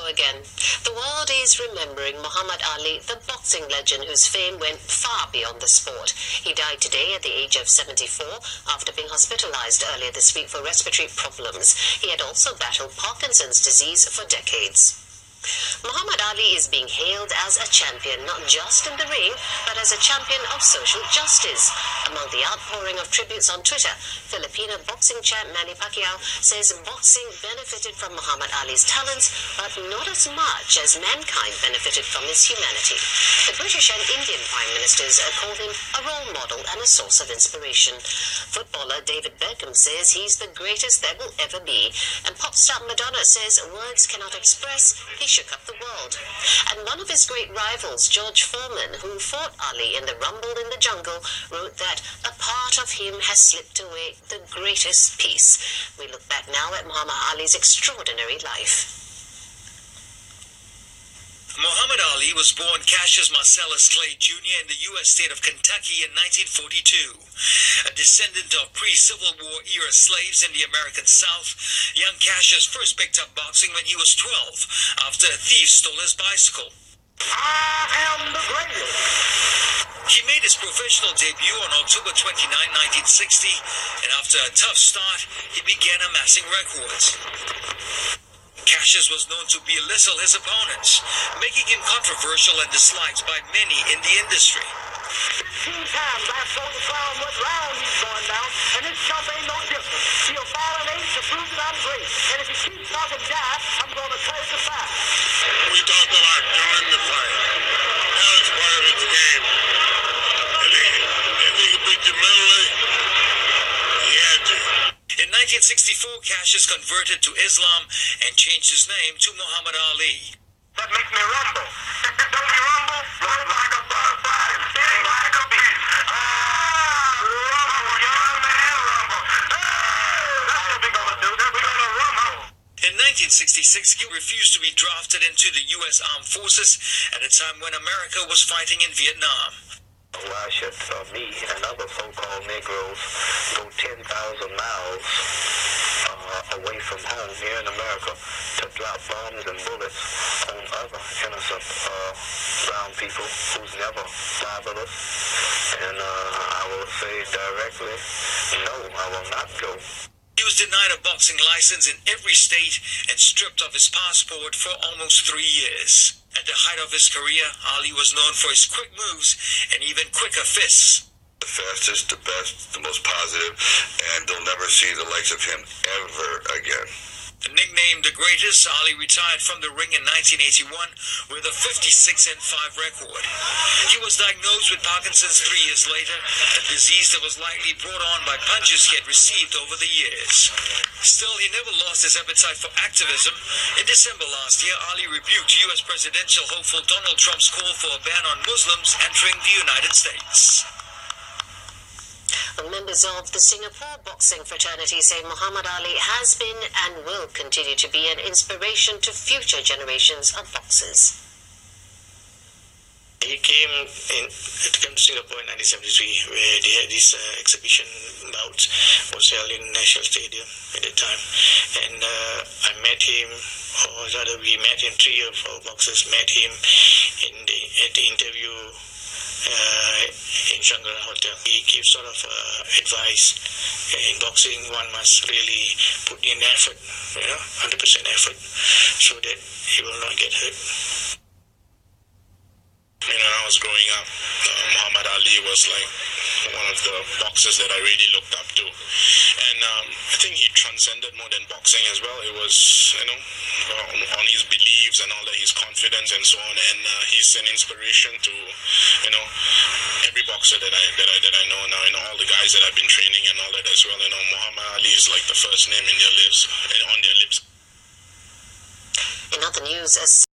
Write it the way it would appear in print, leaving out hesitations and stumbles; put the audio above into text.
again. The world is remembering Muhammad Ali, the boxing legend whose fame went far beyond the sport. He died today at the age of 74 after being hospitalized earlier this week for respiratory problems. He had also battled Parkinson's disease for decades. Muhammad Ali is being hailed as a champion, not just in the ring, but as a champion of social justice. Among the outpouring of tributes on Twitter, Filipino boxing champ Manny Pacquiao says boxing benefited from Muhammad Ali's talents, but not as much as mankind benefited from his humanity. The British and Indian prime ministers call him a role model and a source of inspiration. Footballer David Beckham says he's the greatest there will ever be, and pop star Madonna says words cannot express. He shook up the world. And one of his great rivals, George Foreman, who fought Ali in the Rumble in the Jungle, wrote that a part of him has slipped away, the greatest piece. We look back now at Muhammad Ali's extraordinary life. Muhammad Ali was born Cassius Marcellus Clay Jr. in the U.S. state of Kentucky in 1942. A descendant of pre-Civil War era slaves in the American South, young Cassius first picked up boxing when he was 12 after a thief stole his bicycle. I am the greatest. He made his professional debut on October 29, 1960, and after a tough start, he began amassing records. Cassius was known to belittle his opponents, making him controversial and disliked by many in the industry. 15 times I told the clown what round he's going down, and this chump ain't no different. He'll fall an ace to prove that I'm great. And if he keeps talking die, I'm going to testify. We talked a lot during the fight. Now it's part of its game. If he could beat you mentally, he had to. In 1964, Cassius converted to Islam and changed his name to Muhammad Ali. That makes me rumble. Don't you rumble? Run like a butterfly, sting like a bee. Rumble, young man, rumble. That's what we're going to do. We're going to rumble. In 1966, he refused to be drafted into the U.S. Armed Forces at a time when America was fighting in Vietnam. Why should me and other so-called Negroes go 10,000 miles away from home here in America to drop bombs and bullets on other innocent brown people who's never bothered us? And I will say directly, no, I will not go. He was denied a boxing license in every state and stripped of his passport for almost 3 years. At the height of his career, Ali was known for his quick moves and even quicker fists. The fastest, the best, the most positive, and they'll never see the likes of him ever again. Nicknamed the greatest, Ali retired from the ring in 1981 with a 56-5 record. He was diagnosed with Parkinson's 3 years later, a disease that was likely brought on by punches he had received over the years. Still, he never lost his appetite for activism. In December last year, Ali rebuked U.S. presidential hopeful Donald Trump's call for a ban on Muslims entering the United States. Members of the Singapore boxing fraternity say Muhammad Ali has been and will continue to be an inspiration to future generations of boxers. He came to Singapore in 1973, where they had this exhibition bout was held in National Stadium at the time, and I met him, or rather we met him. 3 of our boxers met him at the interview in Shangri-La Hotel. He gives sort of advice. In boxing, one must really put in effort, 100% effort, so that he will not get hurt. When I was growing up, Muhammad Ali was like one of the boxers that I really looked up to. And I think he transcended more than boxing as well. It was, on his beliefs and all that, his confidence and so on. And he's an inspiration to, every boxer that I know now, all the guys that I've been training and all that as well. Muhammad Ali is like the first name in their lips, on their lips. In other news, as